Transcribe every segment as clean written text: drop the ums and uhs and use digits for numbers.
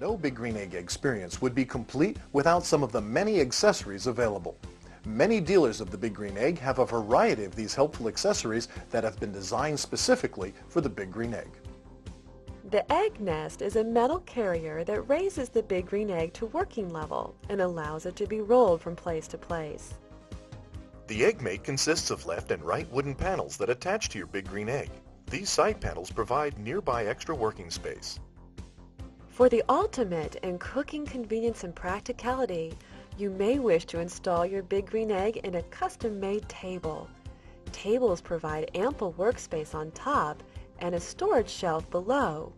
No Big Green Egg experience would be complete without some of the many accessories available. Many dealers of the Big Green Egg have a variety of these helpful accessories that have been designed specifically for the Big Green Egg. The egg nest is a metal carrier that raises the Big Green Egg to working level and allows it to be rolled from place to place. The egg mate consists of left and right wooden panels that attach to your Big Green Egg. These side panels provide nearby extra working space. For the ultimate in cooking convenience and practicality, you may wish to install your Big Green Egg in a custom-made table. Tables provide ample workspace on top and a storage shelf below.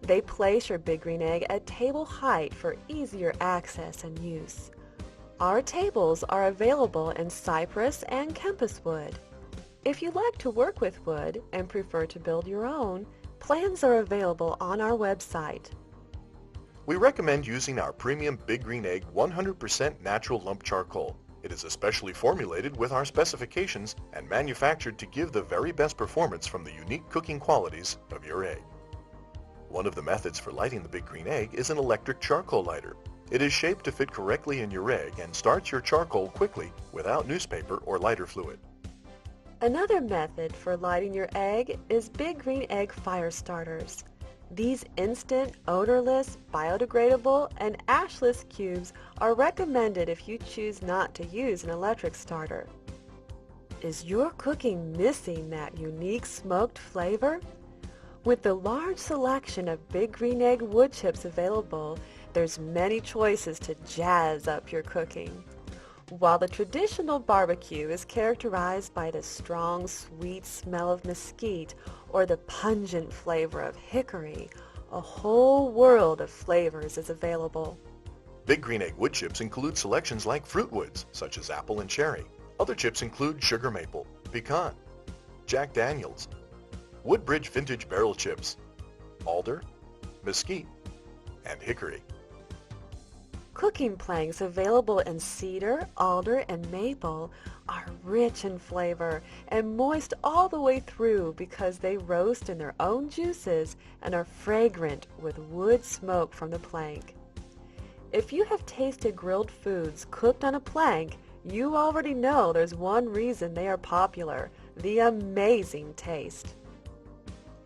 They place your Big Green Egg at table height for easier access and use. Our tables are available in cypress and Kempas wood. If you like to work with wood and prefer to build your own, plans are available on our website. We recommend using our premium Big Green Egg 100% natural lump charcoal. It is especially formulated with our specifications and manufactured to give the very best performance from the unique cooking qualities of your egg. One of the methods for lighting the Big Green Egg is an electric charcoal lighter. It is shaped to fit correctly in your egg and starts your charcoal quickly without newspaper or lighter fluid. Another method for lighting your egg is Big Green Egg fire starters. These instant, odorless, biodegradable, and ashless cubes are recommended if you choose not to use an electric starter. Is your cooking missing that unique smoked flavor? With the large selection of Big Green Egg wood chips available, there's many choices to jazz up your cooking. While the traditional barbecue is characterized by the strong, sweet smell of mesquite or the pungent flavor of hickory, a whole world of flavors is available. Big Green Egg wood chips include selections like fruit woods, such as apple and cherry. Other chips include sugar maple, pecan, Jack Daniels, Woodbridge vintage barrel chips, alder, mesquite, and hickory. Cooking planks available in cedar, alder, and maple are rich in flavor and moist all the way through because they roast in their own juices and are fragrant with wood smoke from the plank. If you have tasted grilled foods cooked on a plank, you already know there's one reason they are popular: the amazing taste.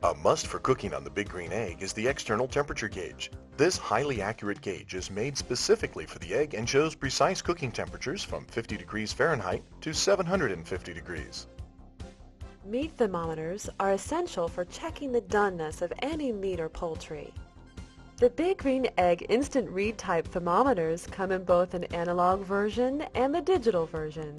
A must for cooking on the Big Green Egg is the external temperature gauge. This highly accurate gauge is made specifically for the egg and shows precise cooking temperatures from 50 degrees Fahrenheit to 750 degrees. Meat thermometers are essential for checking the doneness of any meat or poultry. The Big Green Egg instant read type thermometers come in both an analog version and the digital version.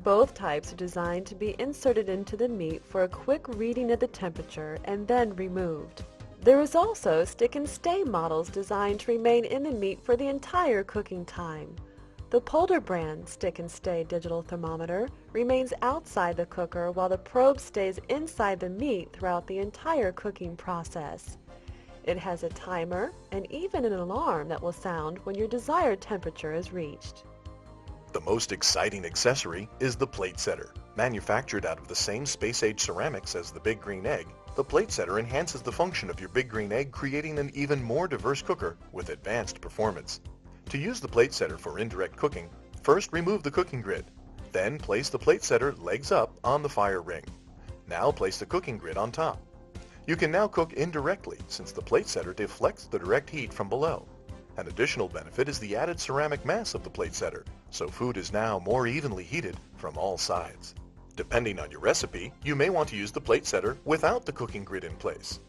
Both types are designed to be inserted into the meat for a quick reading of the temperature and then removed. There is also stick and stay models designed to remain in the meat for the entire cooking time. The Polder brand stick and stay digital thermometer remains outside the cooker while the probe stays inside the meat throughout the entire cooking process. It has a timer and even an alarm that will sound when your desired temperature is reached. The most exciting accessory is the plate setter. Manufactured out of the same space-age ceramics as the Big Green Egg, the plate setter enhances the function of your Big Green Egg, creating an even more diverse cooker with advanced performance. To use the plate setter for indirect cooking, first remove the cooking grid. Then place the plate setter legs up on the fire ring. Now place the cooking grid on top. You can now cook indirectly since the plate setter deflects the direct heat from below. An additional benefit is the added ceramic mass of the plate setter, so food is now more evenly heated from all sides. Depending on your recipe, you may want to use the plate setter without the cooking grid in place.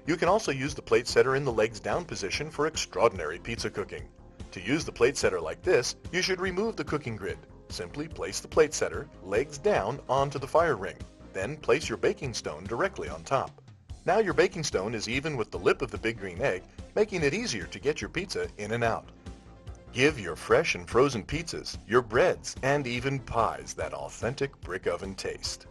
You can also use the plate setter in the legs down position for extraordinary pizza cooking. To use the plate setter like this, you should remove the cooking grid. Simply place the plate setter legs down onto the fire ring. Then place your baking stone directly on top. Now your baking stone is even with the lip of the Big Green Egg, making it easier to get your pizza in and out. Give your fresh and frozen pizzas, your breads, and even pies that authentic brick oven taste.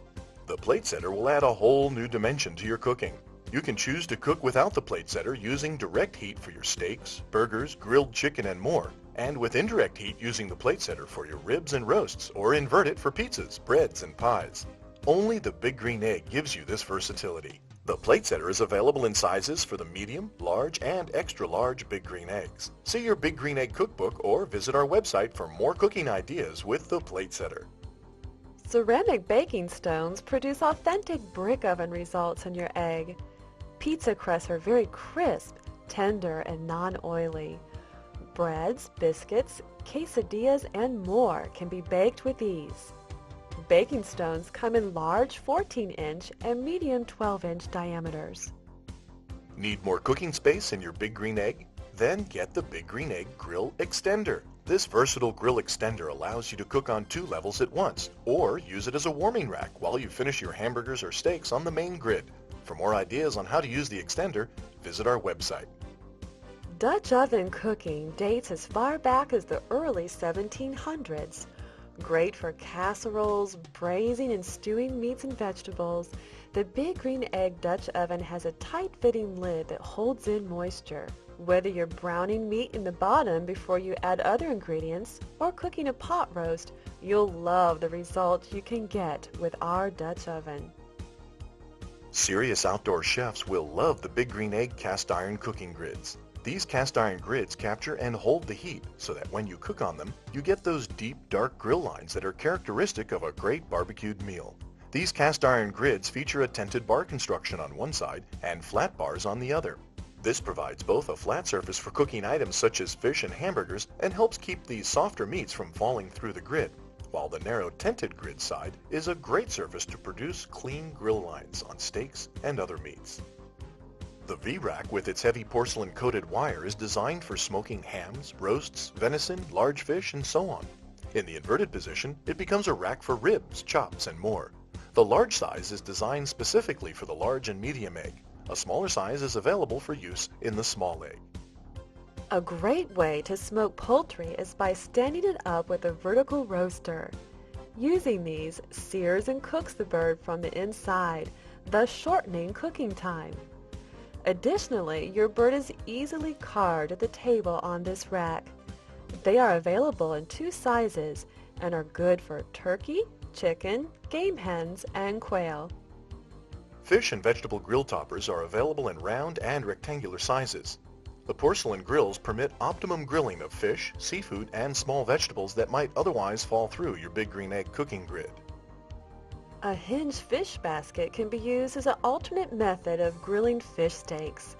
The plate setter will add a whole new dimension to your cooking. You can choose to cook without the plate setter using direct heat for your steaks, burgers, grilled chicken, and more, and with indirect heat using the plate setter for your ribs and roasts, or invert it for pizzas, breads, and pies. Only the Big Green Egg gives you this versatility. The plate setter is available in sizes for the medium, large, and extra large Big Green Eggs. See your Big Green Egg cookbook or visit our website for more cooking ideas with the plate setter. Ceramic baking stones produce authentic brick oven results in your egg. Pizza crusts are very crisp, tender, and non-oily. Breads, biscuits, quesadillas, and more can be baked with ease. Baking stones come in large 14-inch and medium 12-inch diameters. Need more cooking space in your Big Green Egg? Then get the Big Green Egg Grill Extender. This versatile grill extender allows you to cook on 2 levels at once, or use it as a warming rack while you finish your hamburgers or steaks on the main grid. For more ideas on how to use the extender, visit our website. Dutch oven cooking dates as far back as the early 1700s. Great for casseroles, braising and stewing meats and vegetables, the Big Green Egg Dutch oven has a tight-fitting lid that holds in moisture. Whether you're browning meat in the bottom before you add other ingredients or cooking a pot roast, you'll love the results you can get with our Dutch oven. Serious outdoor chefs will love the Big Green Egg cast iron cooking grids. These cast iron grids capture and hold the heat so that when you cook on them, you get those deep, dark grill lines that are characteristic of a great barbecued meal. These cast iron grids feature a tented bar construction on one side and flat bars on the other. This provides both a flat surface for cooking items such as fish and hamburgers and helps keep these softer meats from falling through the grid, while the narrow tented grid side is a great surface to produce clean grill lines on steaks and other meats. The V-Rack with its heavy porcelain-coated wire is designed for smoking hams, roasts, venison, large fish, and so on. In the inverted position, it becomes a rack for ribs, chops, and more. The large size is designed specifically for the large and medium egg. A smaller size is available for use in the small egg. A great way to smoke poultry is by standing it up with a vertical roaster. Using these sears and cooks the bird from the inside, thus shortening cooking time. Additionally, your bird is easily carved at the table on this rack. They are available in 2 sizes and are good for turkey, chicken, game hens, and quail. Fish and vegetable grill toppers are available in round and rectangular sizes. The porcelain grills permit optimum grilling of fish, seafood, and small vegetables that might otherwise fall through your Big Green Egg cooking grid. A hinged fish basket can be used as an alternate method of grilling fish steaks.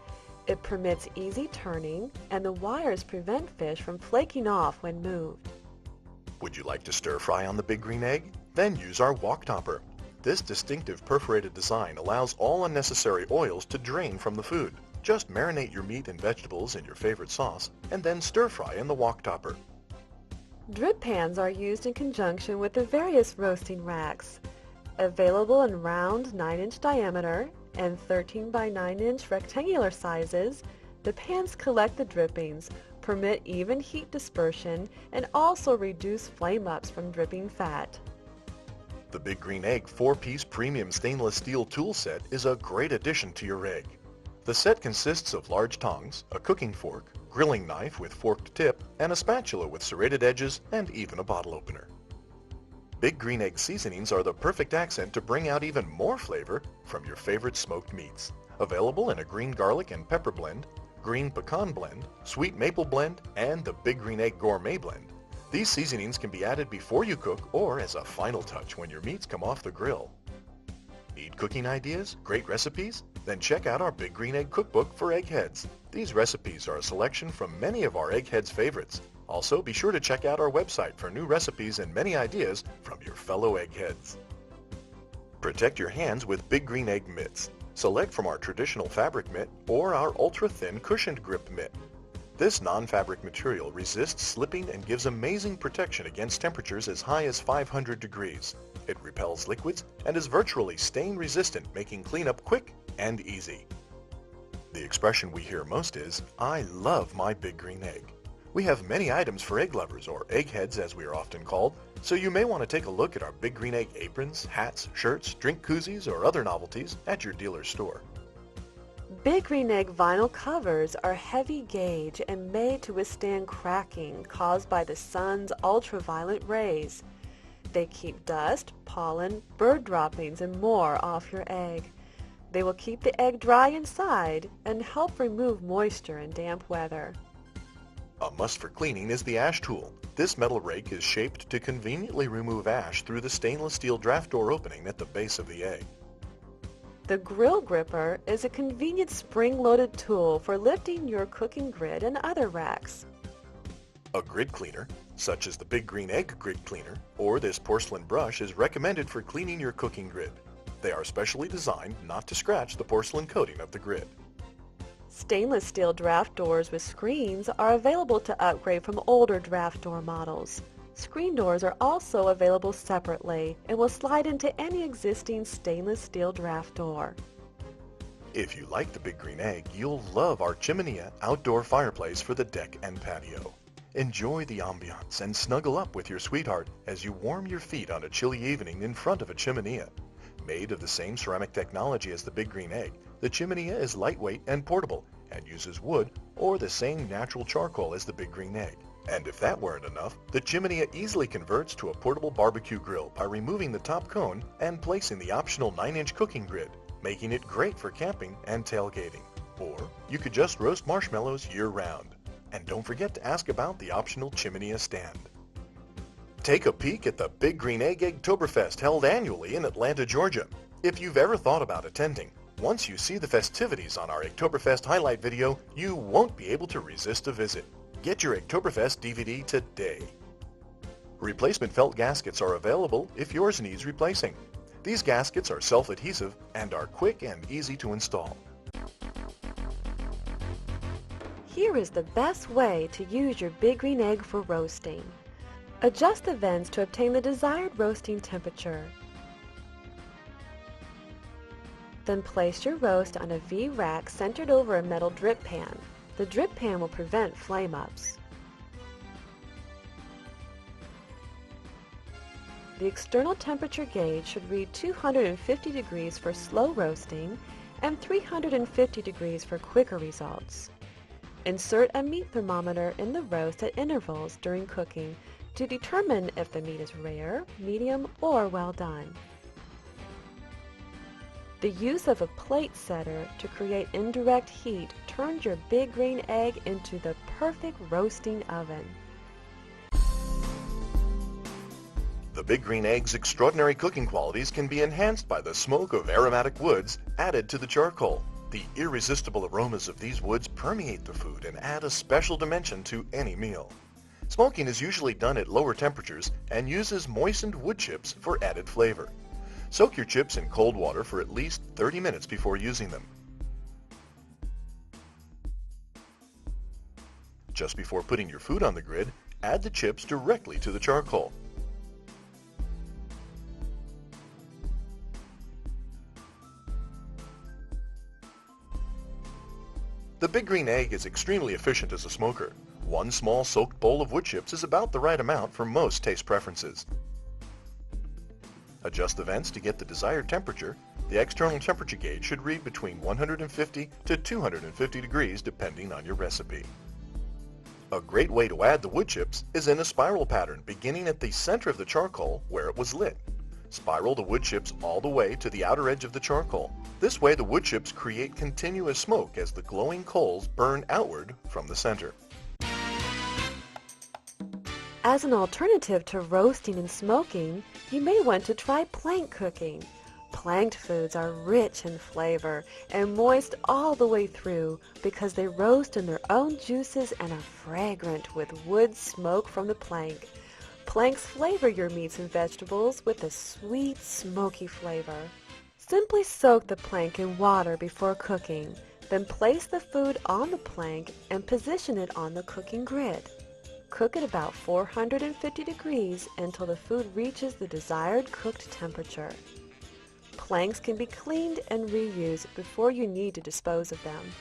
It permits easy turning, and the wires prevent fish from flaking off when moved. Would you like to stir fry on the Big Green Egg? Then use our wok topper. This distinctive perforated design allows all unnecessary oils to drain from the food. Just marinate your meat and vegetables in your favorite sauce, and then stir fry in the wok topper. Drip pans are used in conjunction with the various roasting racks. Available in round 9-inch diameter and 13 by 9-inch rectangular sizes, the pans collect the drippings, permit even heat dispersion, and also reduce flame-ups from dripping fat. The Big Green Egg 4-piece premium stainless steel tool set is a great addition to your rig. The set consists of large tongs, a cooking fork, grilling knife with forked tip, and a spatula with serrated edges and even a bottle opener. Big Green Egg seasonings are the perfect accent to bring out even more flavor from your favorite smoked meats. Available in a green garlic and pepper blend, green pecan blend, sweet maple blend, and the Big Green Egg Gourmet blend. These seasonings can be added before you cook or as a final touch when your meats come off the grill. Need cooking ideas? Great recipes? Then check out our Big Green Egg Cookbook for Eggheads. These recipes are a selection from many of our Eggheads favorites. Also, be sure to check out our website for new recipes and many ideas from your fellow eggheads. Protect your hands with Big Green Egg mitts. Select from our traditional fabric mitt or our ultra-thin cushioned grip mitt. This non-fabric material resists slipping and gives amazing protection against temperatures as high as 500 degrees. It repels liquids and is virtually stain resistant, making cleanup quick and easy. The expression we hear most is, "I love my Big Green Egg." We have many items for egg lovers, or eggheads as we are often called, so you may want to take a look at our Big Green Egg aprons, hats, shirts, drink koozies, or other novelties at your dealer's store. Big Green Egg vinyl covers are heavy gauge and made to withstand cracking caused by the sun's ultraviolet rays. They keep dust, pollen, bird droppings, and more off your egg. They will keep the egg dry inside and help remove moisture in damp weather. A must for cleaning is the ash tool. This metal rake is shaped to conveniently remove ash through the stainless steel draft door opening at the base of the egg. The grill gripper is a convenient spring-loaded tool for lifting your cooking grid and other racks. A grid cleaner, such as the Big Green Egg grid cleaner or this porcelain brush, is recommended for cleaning your cooking grid. They are specially designed not to scratch the porcelain coating of the grid. Stainless steel draft doors with screens are available to upgrade from older draft door models. Screen doors are also available separately and will slide into any existing stainless steel draft door. If you like the Big Green Egg, you'll love our Chimenea outdoor fireplace for the deck and patio. Enjoy the ambiance and snuggle up with your sweetheart as you warm your feet on a chilly evening in front of a chimenea. Made of the same ceramic technology as the Big Green Egg, the Chimenea is lightweight and portable and uses wood or the same natural charcoal as the Big Green Egg. And if that weren't enough, the Chimenea easily converts to a portable barbecue grill by removing the top cone and placing the optional 9-inch cooking grid, making it great for camping and tailgating. Or you could just roast marshmallows year-round. And don't forget to ask about the optional Chimenea stand. Take a peek at the Big Green Egg Eggtoberfest held annually in Atlanta, Georgia. If you've ever thought about attending, once you see the festivities on our Eggtoberfest highlight video, you won't be able to resist a visit. Get your Eggtoberfest DVD today. Replacement felt gaskets are available if yours needs replacing. These gaskets are self-adhesive and are quick and easy to install. Here is the best way to use your Big Green Egg for roasting. Adjust the vents to obtain the desired roasting temperature. Then place your roast on a V-rack centered over a metal drip pan. The drip pan will prevent flame-ups. The external temperature gauge should read 250 degrees for slow roasting and 350 degrees for quicker results. Insert a meat thermometer in the roast at intervals during cooking to determine if the meat is rare, medium, or well done. The use of a plate setter to create indirect heat turns your Big Green Egg into the perfect roasting oven. The Big Green Egg's extraordinary cooking qualities can be enhanced by the smoke of aromatic woods added to the charcoal. The irresistible aromas of these woods permeate the food and add a special dimension to any meal. Smoking is usually done at lower temperatures and uses moistened wood chips for added flavor. Soak your chips in cold water for at least 30 minutes before using them. Just before putting your food on the grid, add the chips directly to the charcoal. The Big Green Egg is extremely efficient as a smoker. One small soaked bowl of wood chips is about the right amount for most taste preferences. Adjust the vents to get the desired temperature. The external temperature gauge should read between 150 to 250 degrees depending on your recipe. A great way to add the wood chips is in a spiral pattern beginning at the center of the charcoal where it was lit. Spiral the wood chips all the way to the outer edge of the charcoal. This way the wood chips create continuous smoke as the glowing coals burn outward from the center. As an alternative to roasting and smoking, you may want to try plank cooking. Planked foods are rich in flavor and moist all the way through because they roast in their own juices and are fragrant with wood smoke from the plank. Planks flavor your meats and vegetables with a sweet, smoky flavor. Simply soak the plank in water before cooking, then place the food on the plank and position it on the cooking grid. Cook at about 450 degrees until the food reaches the desired cooked temperature. Planks can be cleaned and reused before you need to dispose of them.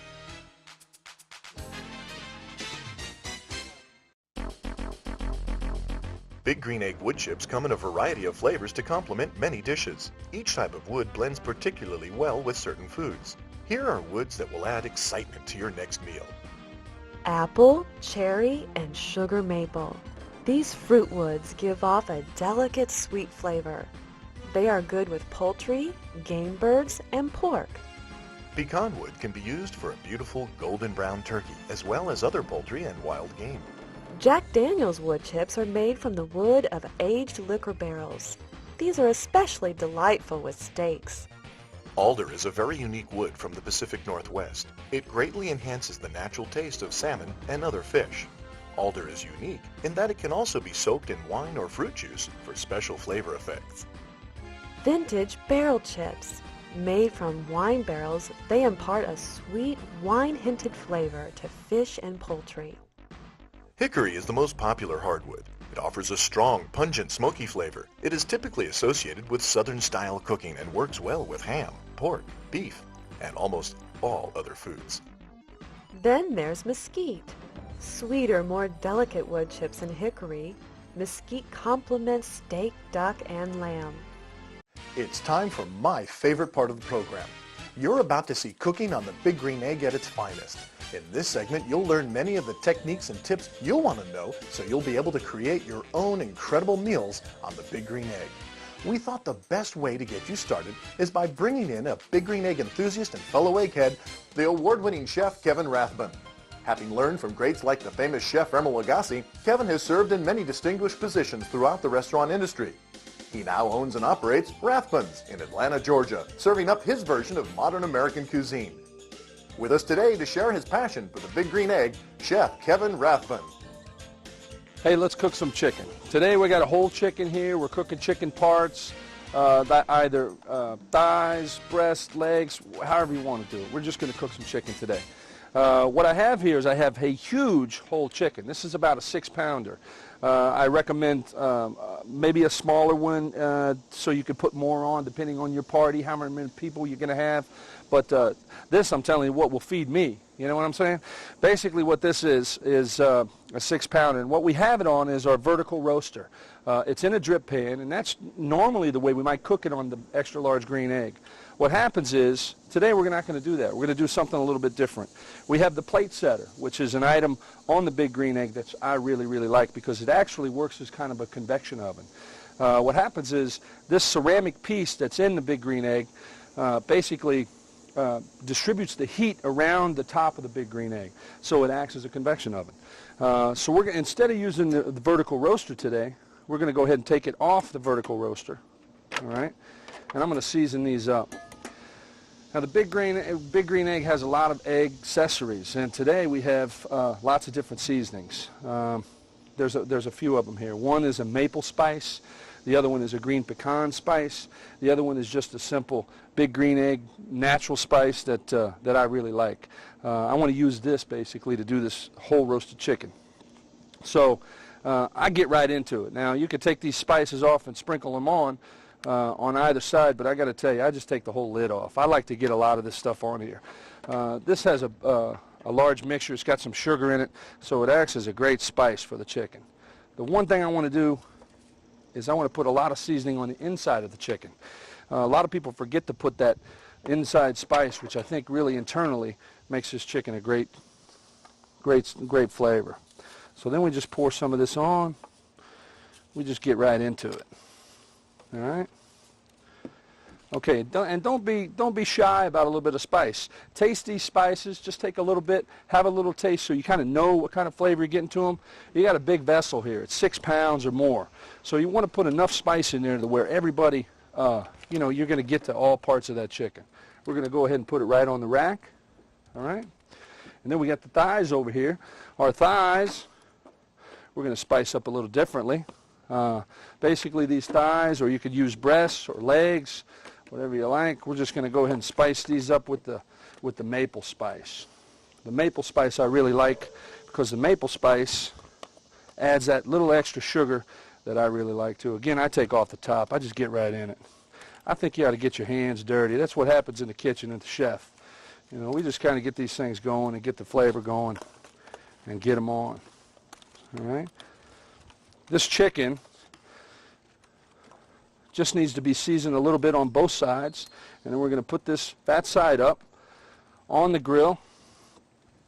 Big Green Egg wood chips come in a variety of flavors to complement many dishes. Each type of wood blends particularly well with certain foods. Here are woods that will add excitement to your next meal. Apple, cherry, and sugar maple. These fruit woods give off a delicate sweet flavor. They are good with poultry, game birds, and pork. Pecan wood can be used for a beautiful golden brown turkey, as well as other poultry and wild game. Jack Daniel's wood chips are made from the wood of aged liquor barrels. These are especially delightful with steaks. Alder is a very unique wood from the Pacific Northwest. It greatly enhances the natural taste of salmon and other fish. Alder is unique in that it can also be soaked in wine or fruit juice for special flavor effects. Vintage barrel chips. Made from wine barrels, they impart a sweet, wine-hinted flavor to fish and poultry. Hickory is the most popular hardwood. It offers a strong, pungent, smoky flavor. It is typically associated with Southern-style cooking and works well with ham, pork, beef, and almost all other foods. Then there's mesquite. Sweeter, more delicate wood chips than hickory, mesquite complements steak, duck, and lamb. It's time for my favorite part of the program. You're about to see cooking on the Big Green Egg at its finest. In this segment, you'll learn many of the techniques and tips you'll want to know so you'll be able to create your own incredible meals on the Big Green Egg. We thought the best way to get you started is by bringing in a Big Green Egg enthusiast and fellow egghead, the award-winning chef Kevin Rathbun. Having learned from greats like the famous chef Emil Lagasse, Kevin has served in many distinguished positions throughout the restaurant industry. He now owns and operates Rathbun's in Atlanta, Georgia, serving up his version of modern American cuisine. With us today to share his passion for the Big Green Egg, Chef Kevin Rathbun. Hey, let's cook some chicken. Today we got a whole chicken here. We're cooking chicken parts, either thighs, breast, legs, however you want to do it. We're just going to cook some chicken today. What I have here is I have a huge whole chicken. This is about a 6-pounder. I recommend maybe a smaller one so you can put more on depending on your party, how many people you're going to have. But this, I'm telling you, what will feed me. You know what I'm saying? Basically what this is a 6-pounder. And what we have it on is our vertical roaster. It's in a drip pan, and that's normally the way we might cook it on the extra large green egg. What happens is, today we're not going to do that. We're going to do something a little bit different. We have the plate setter, which is an item on the Big Green Egg that I really, really like because it actually works as kind of a convection oven. What happens is this ceramic piece that's in the Big Green Egg basically distributes the heat around the top of the Big Green Egg, so it acts as a convection oven. So we're instead of using the vertical roaster today, we're going to go ahead and take it off the vertical roaster. All right, and I'm going to season these up. Now the Big Green Egg has a lot of egg accessories, and today we have lots of different seasonings. There's a few of them here. One is a maple spice. The other one is a green pecan spice. The other one is just a simple Big Green Egg natural spice that I really like. I want to use this basically to do this whole roasted chicken. So I get right into it. Now you could take these spices off and sprinkle them on either side, but I got to tell you, I just take the whole lid off. I like to get a lot of this stuff on here. This has a large mixture. It's got some sugar in it, so it acts as a great spice for the chicken. The one thing I want to do is I want to put a lot of seasoning on the inside of the chicken. A lot of people forget to put that inside spice, which I think really internally makes this chicken a great flavor. So then we just pour some of this on. We just get right into it. All right. Okay, don't be shy about a little bit of spice. Taste these spices. Just take a little bit, have a little taste, so you kind of know what kind of flavor you're getting to them. You got a big vessel here. It's 6 pounds or more, so you want to put enough spice in there to where everybody, you're going to get to all parts of that chicken. We're going to go ahead and put it right on the rack. All right, and then we got the thighs over here. Our thighs, we're going to spice up a little differently. Basically these thighs, or you could use breasts or legs, whatever you like. We're just going to go ahead and spice these up with the maple spice. The maple spice I really like because the maple spice adds that little extra sugar that I really like too. Again, I take off the top. I just get right in it. I think you ought to get your hands dirty. That's what happens in the kitchen at the chef. You know, we just kind of get these things going and get the flavor going and get them on. All right. This chicken just needs to be seasoned a little bit on both sides, and then we're going to put this fat side up on the grill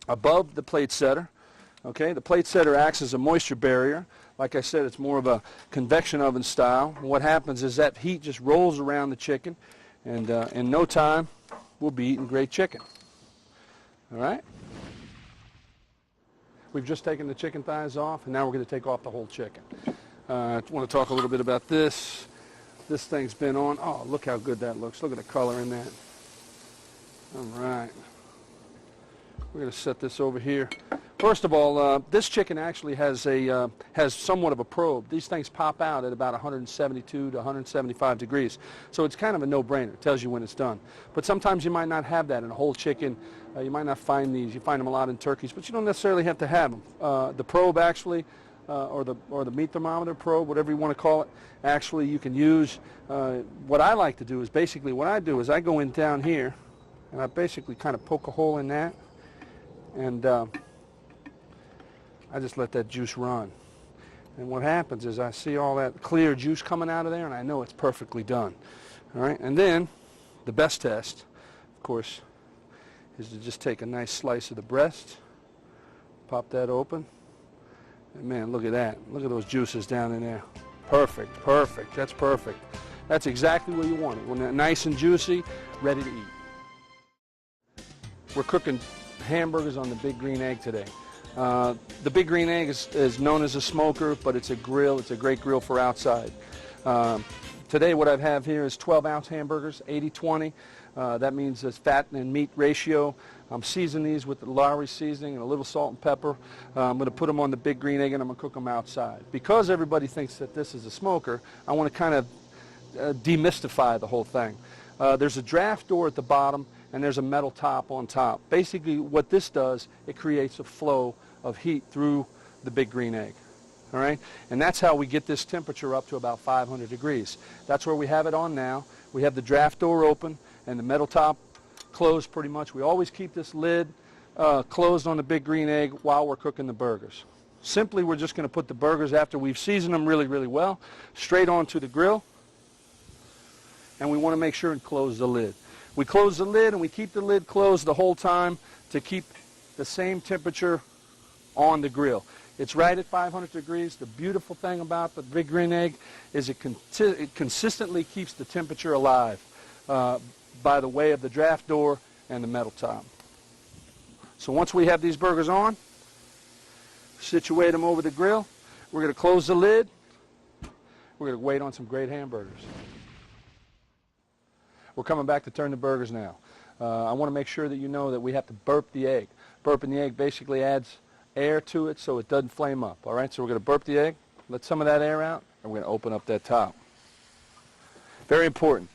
above the plate setter. Okay, the plate setter acts as a moisture barrier. Like I said, it's more of a convection oven style. And what happens is that heat just rolls around the chicken, and in no time we'll be eating great chicken. All right? We've just taken the chicken thighs off, and now we're going to take off the whole chicken. I want to talk a little bit about this. This thing's been on. Oh, look how good that looks. Look at the color in that. All right. We're going to set this over here. First of all, this chicken actually has somewhat of a probe. These things pop out at about 172 to 175 degrees. So it's kind of a no-brainer. It tells you when it's done. But sometimes you might not have that in a whole chicken. You might not find these. You find them a lot in turkeys, but you don't necessarily have to have them. The probe actually, or the meat thermometer probe, whatever you want to call it, actually you can use. What I like to do is basically what I do is I go in down here, and I basically kind of poke a hole in that, and I just let that juice run. And what happens is I see all that clear juice coming out of there, and I know it's perfectly done. All right, and then the best test, of course, is to just take a nice slice of the breast, pop that open, and man, look at that. Look at those juices down in there. Perfect, perfect. That's perfect. That's exactly where you want it. When they're nice and juicy, ready to eat. We're cooking hamburgers on the Big Green Egg today. The Big Green Egg is known as a smoker, but it's a grill. It's a great grill for outside. Today what I have here is 12-ounce hamburgers, 80-20. That means it's fat and meat ratio. I'm seasoning these with the Lowry seasoning and a little salt and pepper. I'm going to put them on the Big Green Egg, and I'm going to cook them outside. Because everybody thinks that this is a smoker, I want to kind of demystify the whole thing. There's a draft door at the bottom, and there's a metal top on top. Basically what this does, it creates a flow of heat through the Big Green Egg. All right? And that's how we get this temperature up to about 500 degrees. That's where we have it on now. We have the draft door open and the metal top closed pretty much. We always keep this lid closed on the Big Green Egg while we're cooking the burgers. Simply, we're just going to put the burgers, after we've seasoned them really, really well, straight onto the grill. And we want to make sure and close the lid. We close the lid and we keep the lid closed the whole time to keep the same temperature on the grill. It's right at 500 degrees. The beautiful thing about the Big Green Egg is it consistently keeps the temperature alive by the way of the draft door and the metal top. So once we have these burgers on, situate them over the grill, we're going to close the lid. We're going to wait on some great hamburgers. We're coming back to turn the burgers now. I want to make sure that you know that we have to burp the egg. Burping the egg basically adds air to it so it doesn't flame up. All right, so we're going to burp the egg, let some of that air out, and we're going to open up that top. Very important.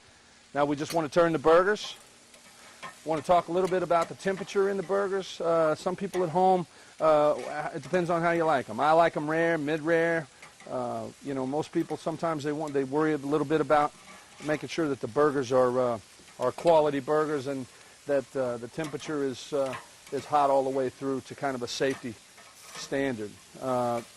Now we just want to turn the burgers. I want to talk a little bit about the temperature in the burgers. Some people at home, it depends on how you like them. I like them rare, mid-rare. You know, most people sometimes they worry a little bit about making sure that the burgers are quality burgers and that the temperature is hot all the way through to kind of a safety standard.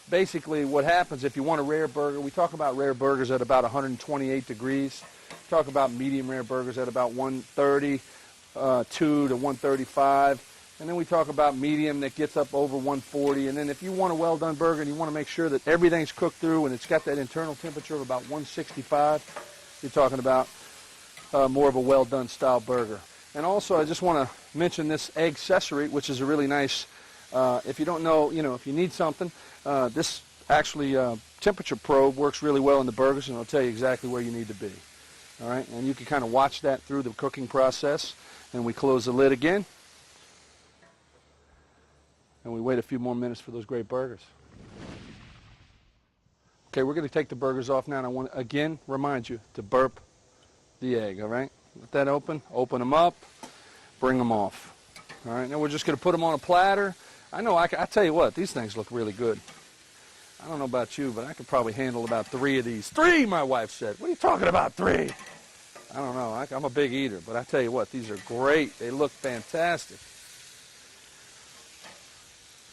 Basically, what happens if you want a rare burger, we talk about rare burgers at about 128 degrees. Talk about medium rare burgers at about 132 to 135. And then we talk about medium that gets up over 140. And then if you want a well-done burger and you want to make sure that everything's cooked through and it's got that internal temperature of about 165, you're talking about more of a well-done style burger. And also, I just want to mention this egg accessory, which is a really nice, if you don't know, you know, if you need something, this actually temperature probe works really well in the burgers, and it'll tell you exactly where you need to be. All right, and you can kind of watch that through the cooking process. And we close the lid again, and we wait a few more minutes for those great burgers. Okay, we're going to take the burgers off now, and I want to again remind you to burp the egg. All right. Let that open them up, bring them off. All right, now we're just going to put them on a platter. I know, I tell you what, these things look really good. I don't know about you, but I could probably handle about 3 of these. 3, my wife said. What are you talking about, 3? I don't know, I'm a big eater, but I tell you what, these are great. They look fantastic.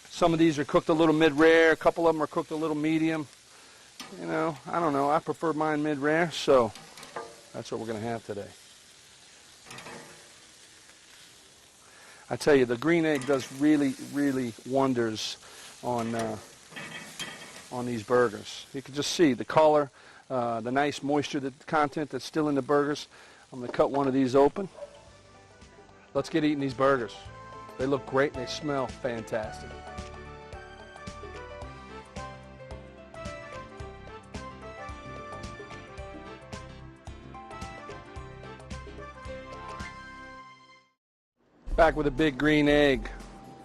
Some of these are cooked a little mid-rare, a couple of them are cooked a little medium. You know, I don't know, I prefer mine mid-rare, so that's what we're going to have today. I tell you, the green egg does really, really wonders on these burgers. You can just see the color, the nice moisture content that's still in the burgers. I'm going to cut one of these open. Let's get eating these burgers. They look great and they smell fantastic. Back with a big green egg.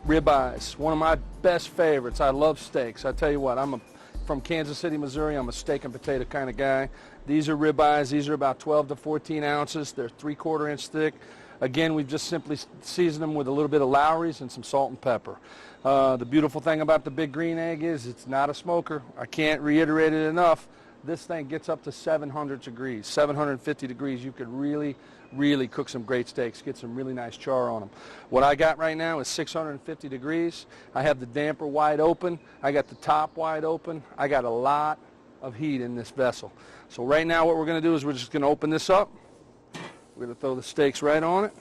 Ribeyes, one of my best favorites. I love steaks. I tell you what, I'm from Kansas City, Missouri. I'm a steak and potato kind of guy. These are ribeyes. These are about 12 to 14 ounces. They're 3/4 inch thick. Again, we've just simply seasoned them with a little bit of Lowry's and some salt and pepper. The beautiful thing about the big green egg is it's not a smoker. I can't reiterate it enough. This thing gets up to 700 degrees, 750 degrees. You could really cook some great steaks, get some really nice char on them. What I got right now is 650 degrees. I have the damper wide open. I got the top wide open. I got a lot of heat in this vessel. So right now what we're going to do is we're just going to open this up. We're going to throw the steaks right on it.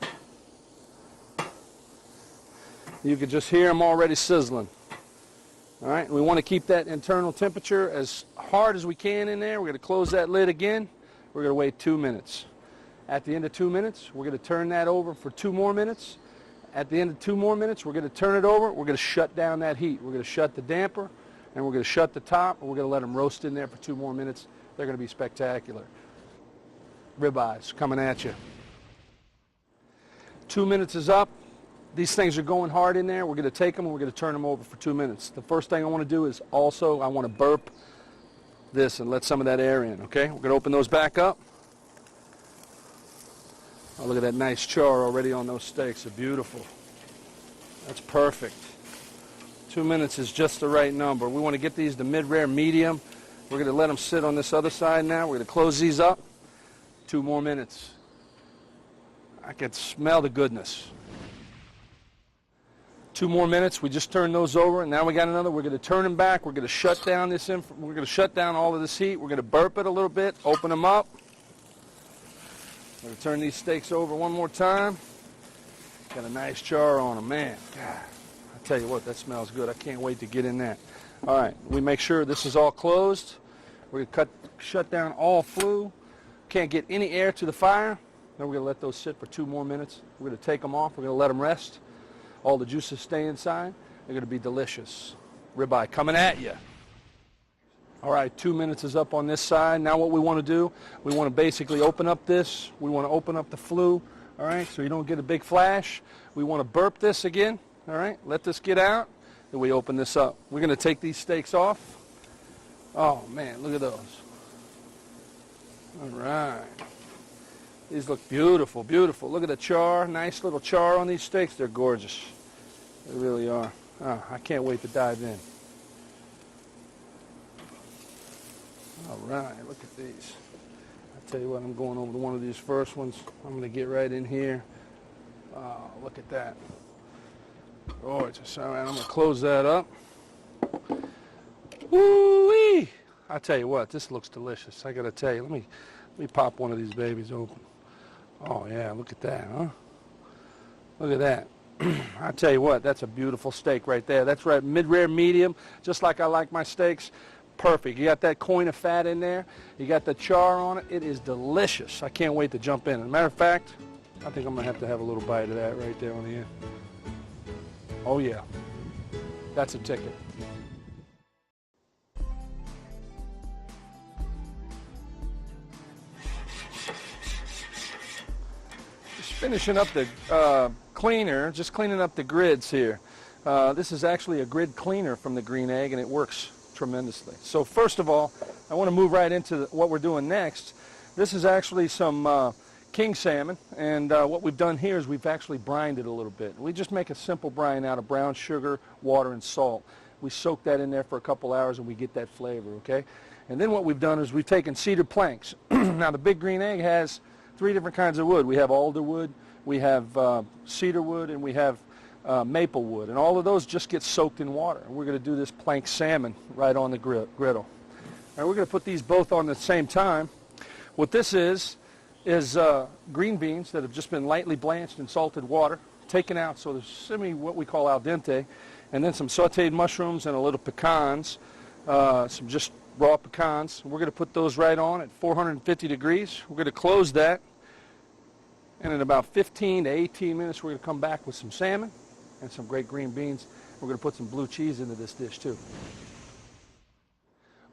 You can just hear them already sizzling. All right, we want to keep that internal temperature as hard as we can in there. We're going to close that lid again. We're going to wait 2 minutes. At the end of 2 minutes, we're going to turn that over for 2 more minutes. At the end of 2 more minutes, we're going to turn it over. We're going to shut down that heat. We're going to shut the damper, and we're going to shut the top, and we're going to let them roast in there for 2 more minutes. They're going to be spectacular. Ribeyes coming at you. 2 minutes is up. These things are going hard in there. We're going to take them and we're going to turn them over for 2 minutes. The first thing I want to do is also I want to burp this and let some of that air in, okay? We're going to open those back up. Oh, look at that nice char already on those steaks. They're beautiful. That's perfect. 2 minutes is just the right number. We want to get these to mid-rare medium. We're going to let them sit on this other side now. We're going to close these up. 2 more minutes. I can smell the goodness. 2 more minutes. We just turned those over, and now we got another. We're going to turn them back. We're going to shut down this. We're going to shut down all of this heat. We're going to burp it a little bit. Open them up. We're going to turn these steaks over one more time. Got a nice char on them, man. God, I tell you what, that smells good. I can't wait to get in that. All right, we make sure this is all closed. We're going to shut down all flue. Can't get any air to the fire. Then we're going to let those sit for 2 more minutes. We're going to take them off. We're going to let them rest. All the juices stay inside. They're going to be delicious. Ribeye coming at you. All right, 2 minutes is up on this side. Now what we want to do, we want to basically open up this. We want to open up the flue, all right, so you don't get a big flash. We want to burp this again, all right. Let this get out, then we open this up. We're going to take these steaks off. Oh, man, look at those. All right. These look beautiful, beautiful. Look at the char, nice little char on these steaks. They're gorgeous. They really are. Oh, I can't wait to dive in. All right, look at these. I tell you what, I'm going over to one of these first ones. I'm going to get right in here. Oh, look at that. Gorgeous. All right, I'm going to close that up. Woo-wee! I tell you what, this looks delicious. I got to tell you, let me pop one of these babies open. Oh, yeah, look at that, huh? Look at that. I tell you what, that's a beautiful steak right there. That's right, mid-rare medium, just like I like my steaks. Perfect. You got that coin of fat in there. You got the char on it. It is delicious. I can't wait to jump in. As a matter of fact, I think I'm going to have a little bite of that right there on the end. Oh, yeah. That's a ticket. Finishing up the cleaner, just cleaning up the grids here. This is actually a grid cleaner from the green egg, and it works tremendously. So first of all, I want to move right into what we're doing next. This is actually some king salmon, and what we've done here is we've actually brined it a little bit. We just make a simple brine out of brown sugar, water, and salt. We soak that in there for a couple hours, and we get that flavor, okay? And then what we've done is we've taken cedar planks. Now the big green egg has 3 different kinds of wood. We have alder wood, we have cedar wood, and we have maple wood. And all of those just get soaked in water. And we're going to do this plank salmon right on the griddle. And we're going to put these both on at the same time. What this is green beans that have just been lightly blanched in salted water, taken out so there's what we call al dente, and then some sauteed mushrooms and a little pecans, some just raw pecans. We're going to put those right on at 450 degrees. We're going to close that, And in about 15 to 18 minutes, we're going to come back with some salmon and some great green beans. We're going to put some blue cheese into this dish too.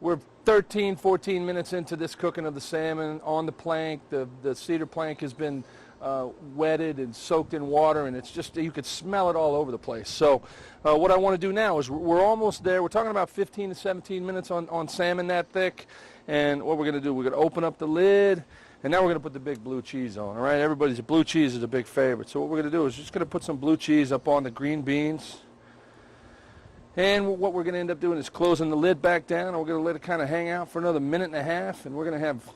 We're 13, 14 minutes into this cooking of the salmon on the plank. The cedar plank has been wetted and soaked in water, and it's just, you could smell it all over the place. So what I want to do now is we're almost there. We're talking about 15 to 17 minutes on salmon that thick. And what we're going to do, we're going to open up the lid, and now we're going to put the big blue cheese on, all right? Everybody's blue cheese is a big favorite. So what we're going to do is just going to put some blue cheese up on the green beans. And what we're going to end up doing is closing the lid back down, and we're going to let it kind of hang out for another minute and a half, and we're going to have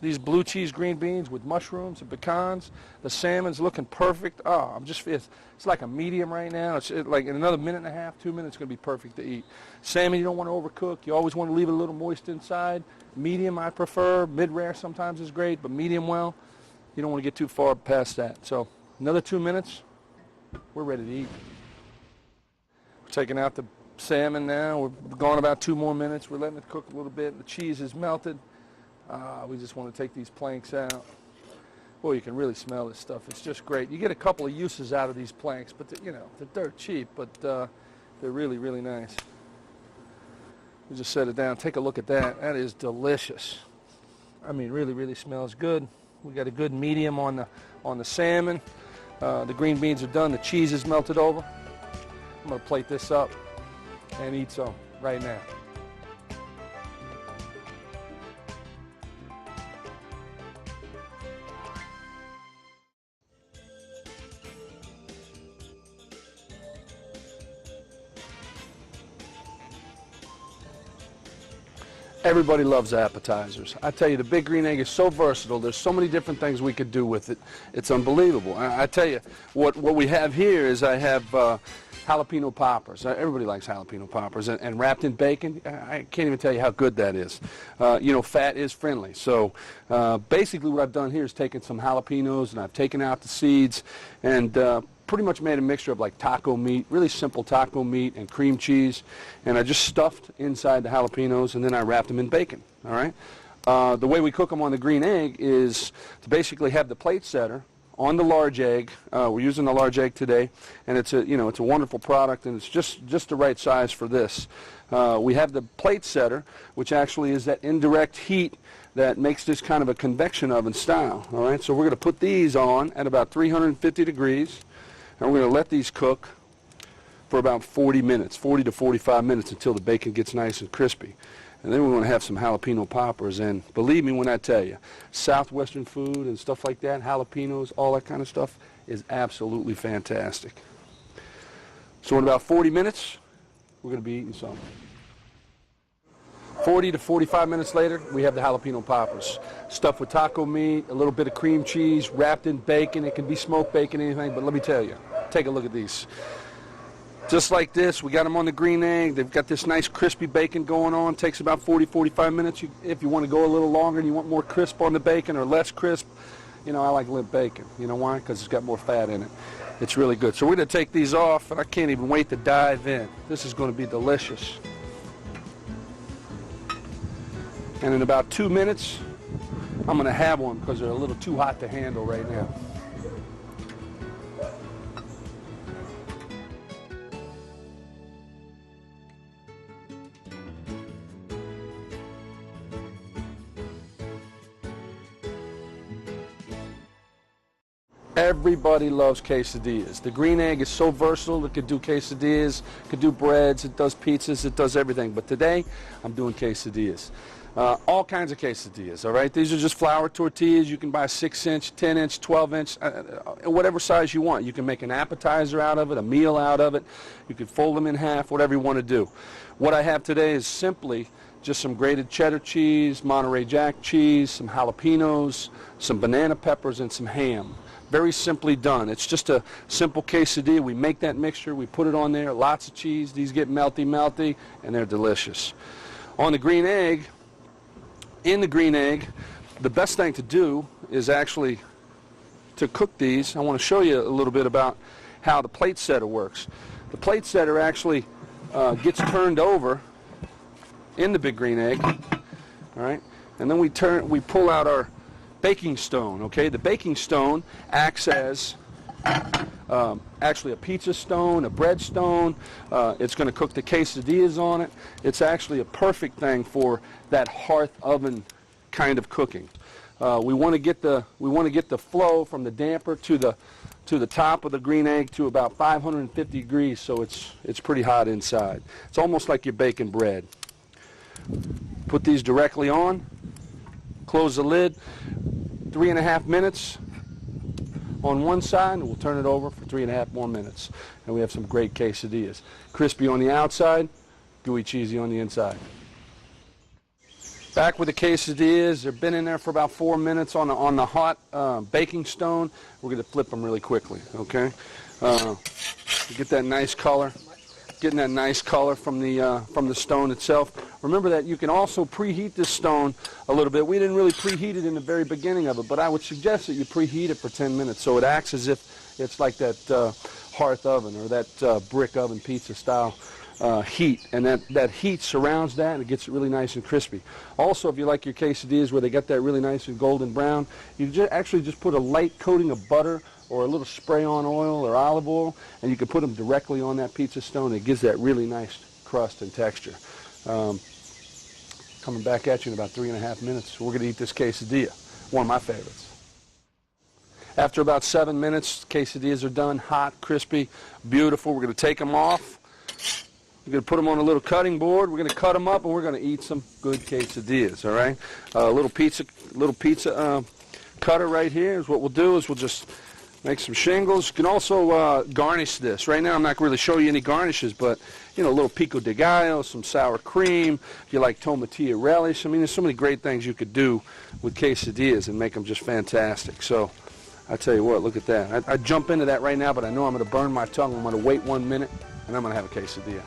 these blue cheese green beans with mushrooms and pecans. The salmon's looking perfect. Oh, it's like a medium right now. It's like in another minute and a half, 2 minutes, it's going to be perfect to eat. Salmon, you don't want to overcook. You always want to leave it a little moist inside. Medium, I prefer. Mid-rare sometimes is great, but medium well. You don't want to get too far past that. So another 2 minutes, we're ready to eat. We're taking out the salmon now. We're going about 2 more minutes. We're letting it cook a little bit. The cheese is melted. We just want to take these planks out. Boy, you can really smell this stuff. It's just great. You get a couple of uses out of these planks, but they're dirt cheap, but they're really, really nice. We just set it down. Take a look at that. That is delicious. I mean, really, really smells good. We got a good medium on the salmon. The green beans are done. The cheese is melted over. I'm going to plate this up and eat some right now. Everybody loves appetizers. I tell you, the big green egg is so versatile. There's so many different things we could do with it. It's unbelievable. I tell you, what we have here is I have jalapeno poppers. Everybody likes jalapeno poppers. And wrapped in bacon, I can't even tell you how good that is. Fat is friendly. So basically what I've done here is taken some jalapenos and I've taken out the seeds and pretty much made a mixture of like taco meat, really simple taco meat and cream cheese, and I just stuffed inside the jalapenos and then I wrapped them in bacon, all right? The way we cook them on the green egg is to basically have the plate setter on the large egg. We're using the large egg today, and it's a wonderful product, and it's just the right size for this. We have the plate setter, which actually is that indirect heat that makes this kind of a convection oven style, all right? So we're going to put these on at about 350 degrees. And we're going to let these cook for about 40 minutes, 40 to 45 minutes until the bacon gets nice and crispy. And then we're going to have some jalapeno poppers. And believe me when I tell you, Southwestern food and stuff like that, jalapenos, all that kind of stuff is absolutely fantastic. So in about 40 minutes, we're going to be eating some. 40 to 45 minutes later, we have the jalapeno poppers. Stuffed with taco meat, a little bit of cream cheese, wrapped in bacon. It can be smoked bacon, anything, but let me tell you, take a look at these. Just like this, we got them on the green egg. They've got this nice crispy bacon going on. Takes about 40, 45 minutes. If you want to go a little longer and you want more crisp on the bacon or less crisp, I like limp bacon. You know why? Because it's got more fat in it. It's really good. So we're going to take these off, and I can't even wait to dive in. This is going to be delicious. And in about 2 minutes, I'm going to have one because they're a little too hot to handle right now. Everybody loves quesadillas. The green egg is so versatile. It could do quesadillas, it could do breads, it does pizzas, it does everything. But today, I'm doing quesadillas. All kinds of quesadillas, all right? These are just flour tortillas. You can buy 6-inch, 10-inch, 12-inch, whatever size you want. You can make an appetizer out of it, a meal out of it. You can fold them in half, whatever you want to do. What I have today is simply just some grated cheddar cheese, Monterey Jack cheese, some jalapenos, some banana peppers, and some ham. Very simply done. It's just a simple quesadilla. We make that mixture, we put it on there, lots of cheese. These get melty, and they're delicious. On the green egg, in the green egg, the best thing to do is actually to cook these. I want to show you a little bit about how the plate setter works. The plate setter actually gets turned over in the big green egg, all right? And then we pull out our baking stone, okay? The baking stone acts as actually a pizza stone, a bread stone. It's going to cook the quesadillas on it. It's actually a perfect thing for that hearth oven kind of cooking. We want to get the flow from the damper to the top of the green egg to about 550 degrees, so it's pretty hot inside. It's almost like you're baking bread. Put these directly on. Close the lid. 3.5 minutes on one side, and we'll turn it over for 3.5 more minutes. And we have some great quesadillas. Crispy on the outside, gooey cheesy on the inside. Back with the quesadillas. They've been in there for about 4 minutes on the hot baking stone. We're going to flip them really quickly, okay? Get that nice color. Getting that nice color from the stone itself. Remember that you can also preheat this stone a little bit. We didn't really preheat it in the very beginning of it, but I would suggest that you preheat it for 10 minutes so it acts as if it's like that hearth oven or that brick oven pizza style heat, and that heat surrounds that and it gets it really nice and crispy. Also, if you like your quesadillas where they get that really nice and golden brown, you actually just put a light coating of butter or a little spray-on oil or olive oil, and you can put them directly on that pizza stone. It gives that really nice crust and texture. Coming back at you in about 3.5 minutes. We're going to eat this quesadilla, one of my favorites. After about 7 minutes, quesadillas are done, hot, crispy, beautiful. We're going to take them off. We're going to put them on a little cutting board. We're going to cut them up, and we're going to eat some good quesadillas, all right? A little pizza cutter right here is what we'll do is we'll just make some shingles. You can also garnish this. Right now I'm not really showing you any garnishes, but you know, a little pico de gallo, some sour cream, if you like tomatilla relish. I mean, there's so many great things you could do with quesadillas and make them just fantastic. So I tell you what, look at that. I'd jump into that right now, but I know I'm going to burn my tongue. I'm going to wait 1 minute, and I'm going to have a quesadilla.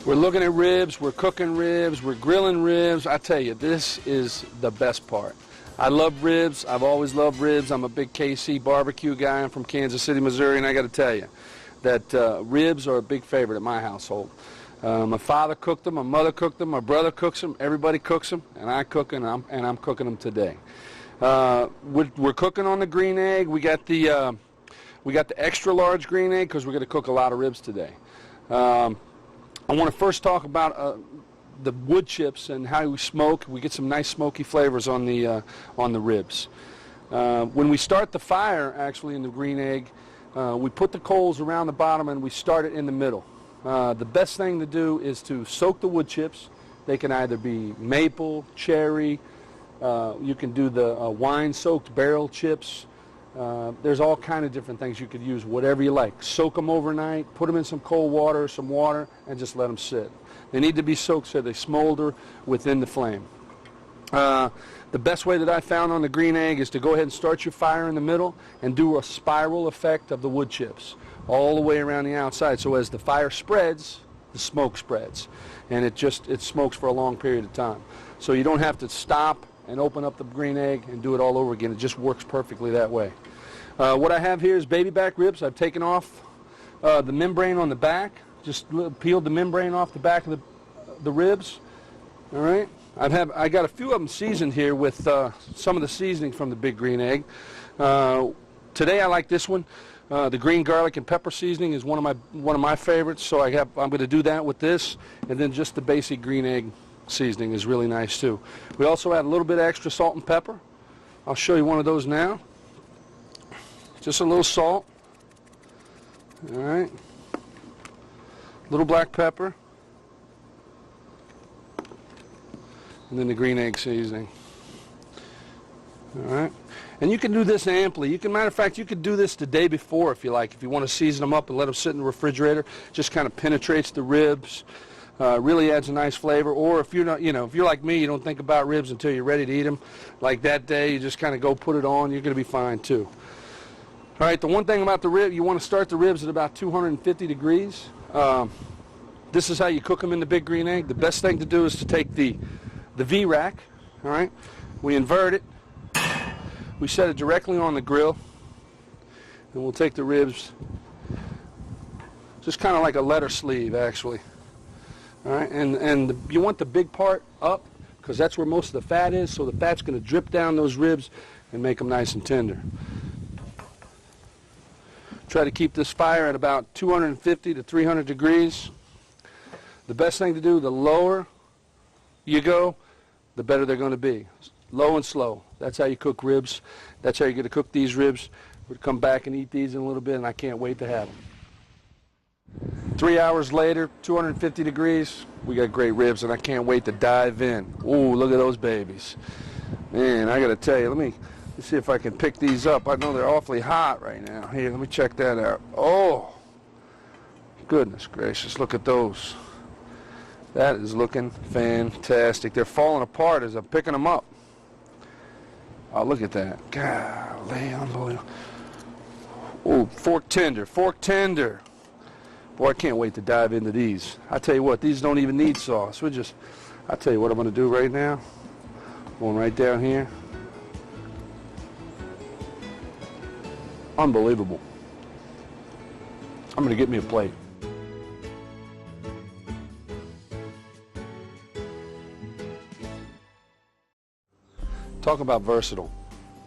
We're looking at ribs, we're cooking ribs, we're grilling ribs. I tell you, this is the best part. I love ribs. I've always loved ribs. I'm a big KC barbecue guy. I'm from Kansas City, Missouri, and I got to tell you that ribs are a big favorite at my household. My father cooked them, my mother cooked them, my brother cooks them, everybody cooks them, and I cook them, and I'm cooking them today. We're cooking on the green egg. We got the extra large green egg because we're going to cook a lot of ribs today. I want to first talk about the wood chips and how we smoke. We get some nice smoky flavors on the ribs. When we start the fire, actually in the green egg, we put the coals around the bottom and we start it in the middle. The best thing to do is to soak the wood chips. They can either be maple, cherry. You can do the wine-soaked barrel chips. There's all kind of different things you could use, whatever you like. Soak them overnight, put them in some cold water, some water, and just let them sit. They need to be soaked so they smolder within the flame. The best way that I found on the green egg is to go ahead and start your fire in the middle and do a spiral effect of the wood chips all the way around the outside. So as the fire spreads, the smoke spreads, and it smokes for a long period of time. So you don't have to stop and open up the green egg and do it all over again. It just works perfectly that way. What I have here is baby back ribs. I've taken off the membrane on the back, just peeled the membrane off the back of the ribs. All right. I got a few of them seasoned here with some of the seasoning from the Big Green Egg. Today I like this one. The green garlic and pepper seasoning is one of my favorites, so I'm going to do that with this, and then just the basic green egg seasoning is really nice too. We also add a little bit of extra salt and pepper. I'll show you one of those now. Just a little salt. All right. A little black pepper. And then the green egg seasoning. All right. And you can do this amply. Matter of fact, you could do this the day before if you like. If you want to season them up and let them sit in the refrigerator, just kind of penetrates the ribs. Really adds a nice flavor. Or if you're not, if you're like me, you don't think about ribs until you're ready to eat them. Like that day, you just kind of go put it on. You're going to be fine too. All right. The one thing about the rib, you want to start the ribs at about 250 degrees. This is how you cook them in the Big Green Egg. The best thing to do is to take the V-rack. All right. We invert it. We set it directly on the grill. And we'll take the ribs, just kind of like a letter sleeve, actually. All right, and you want the big part up because that's where most of the fat is, so the fat's going to drip down those ribs and make them nice and tender. Try to keep this fire at about 250 to 300 degrees. The best thing to do, the lower you go, the better they're going to be. Low and slow. That's how you cook ribs. That's how you're going to cook these ribs. We're going to come back and eat these in a little bit, and I can't wait to have them. 3 hours later, 250 degrees, we got great ribs, and I can't wait to dive in. Ooh, look at those babies. Man, I got to tell you, let me see if I can pick these up. I know they're awfully hot right now. Here, let me check that out. Oh, goodness gracious, look at those. That is looking fantastic. They're falling apart as I'm picking them up. Oh, look at that. Golly, unbelievable. Oh, fork tender, fork tender. Boy, I can't wait to dive into these. I tell you what, these don't even need sauce. I'll tell you what I'm going to do right now. Going right down here. Unbelievable. I'm going to get me a plate. Talk about versatile.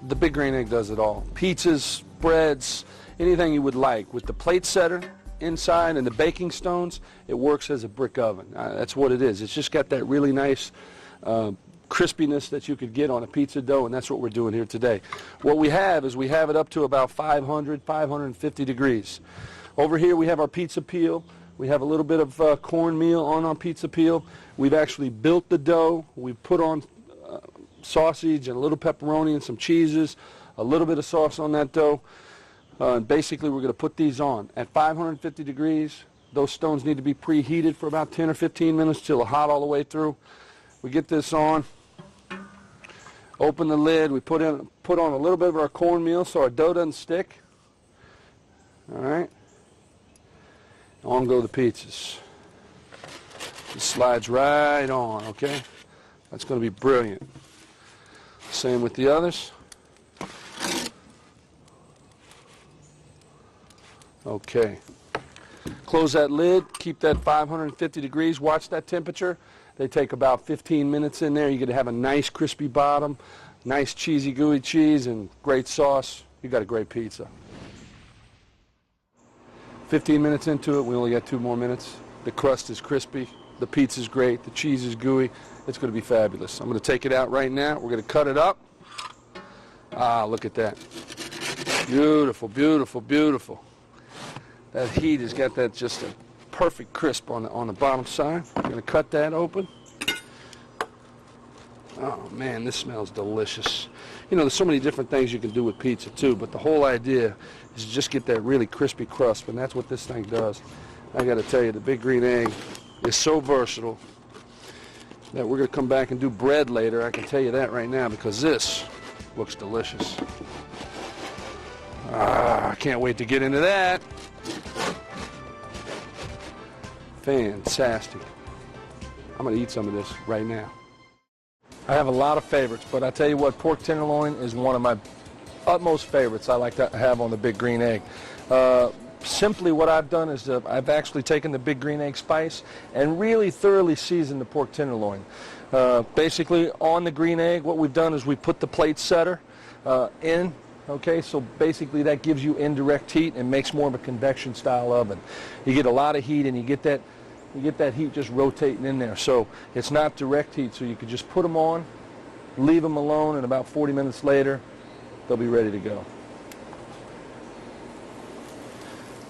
The Big Green Egg does it all. Pizzas, breads, anything you would like. With the plate setter inside and the baking stones, it works as a brick oven. That's what it is. It's just got that really nice crispiness that you could get on a pizza dough, and that's what we're doing here today. What we have is we have it up to about 500, 550 degrees. Over here we have our pizza peel. We have a little bit of cornmeal on our pizza peel. We've actually built the dough. We've put on sausage and a little pepperoni and some cheeses, a little bit of sauce on that dough. And basically we're going to put these on. At 550 degrees, those stones need to be preheated for about 10 or 15 minutes till they're hot all the way through. We get this on, open the lid, we put on a little bit of our cornmeal so our dough doesn't stick. All right. On go the pizzas. It slides right on, okay? That's going to be brilliant. Same with the others. Okay. Close that lid, keep that 550 degrees, watch that temperature. They take about 15 minutes in there. You're going to have a nice crispy bottom, nice cheesy gooey cheese, and great sauce. You got a great pizza. 15 minutes into it, we only got 2 more minutes. The crust is crispy, the pizza's great, the cheese is gooey. It's going to be fabulous. I'm going to take it out right now. We're going to cut it up. Ah, look at that. Beautiful, beautiful, beautiful. That heat has got that just a perfect crisp on the bottom side. I'm going to cut that open. Oh man, this smells delicious. You know, there's so many different things you can do with pizza too, but the whole idea is to just get that really crispy crust, and that's what this thing does. I got to tell you, the Big Green Egg is so versatile that we're going to come back and do bread later. I can tell you that right now because this looks delicious. Ah, I can't wait to get into that. Fantastic. I'm going to eat some of this right now. I have a lot of favorites, but I tell you what, pork tenderloin is one of my utmost favorites I like to have on the Big Green Egg. Simply what I've done is I've actually taken the Big Green Egg spice and really thoroughly seasoned the pork tenderloin. Basically on the green egg, what we've done is we put the plate setter in. Okay, so basically that gives you indirect heat and makes more of a convection style oven. You get a lot of heat and you get that heat just rotating in there. So it's not direct heat, so you could just put them on, leave them alone, and about 40 minutes later they'll be ready to go.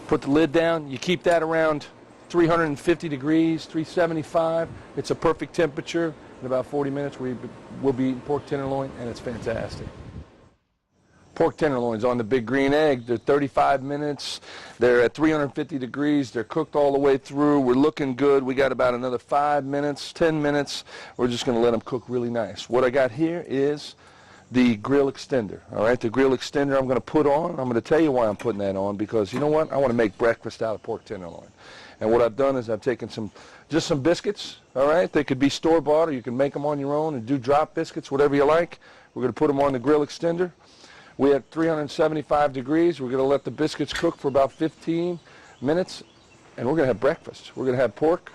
Put the lid down, you keep that around 350 degrees, 375. It's a perfect temperature. In about 40 minutes we'll be eating pork tenderloin, and it's fantastic. Pork tenderloins on the Big Green Egg, they're 35 minutes, they're at 350 degrees, they're cooked all the way through, we're looking good. We got about another 5 minutes, 10 minutes, we're just going to let them cook really nice. What I got here is the grill extender, all right? The grill extender I'm going to put on. I'm going to tell you why I'm putting that on, because you know what? I want to make breakfast out of pork tenderloin. And what I've done is I've taken just some biscuits, all right? They could be store-bought, or you can make them on your own and do drop biscuits, whatever you like. We're going to put them on the grill extender. We're at 375 degrees. We're going to let the biscuits cook for about 15 minutes, and we're going to have breakfast. We're going to have pork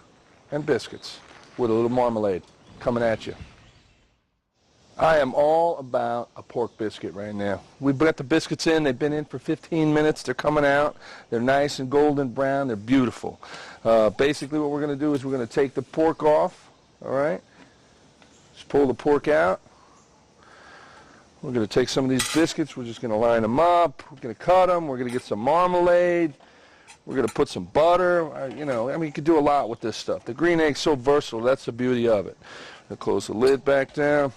and biscuits with a little marmalade coming at you. I am all about a pork biscuit right now. We've got the biscuits in. They've been in for 15 minutes. They're coming out. They're nice and golden brown. They're beautiful. Basically what we're going to do is we're going to take the pork off, all right? Just pull the pork out. We're going to take some of these biscuits. We're just going to line them up. We're going to cut them. We're going to get some marmalade. We're going to put some butter. You know, I mean, you can do a lot with this stuff. The green egg's so versatile. That's the beauty of it. We'll close the lid back down.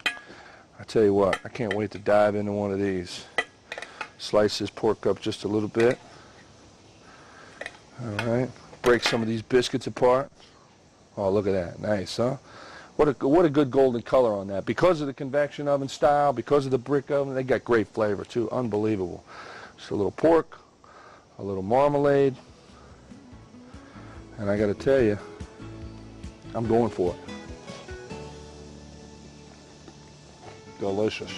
I tell you what, I can't wait to dive into one of these. Slice this pork up just a little bit. All right. Break some of these biscuits apart. Oh, look at that. Nice, huh? What a good golden color on that. Because of the convection oven style, because of the brick oven, they got great flavor too. Unbelievable. Just a little pork, a little marmalade, and I got to tell you, I'm going for it. Delicious.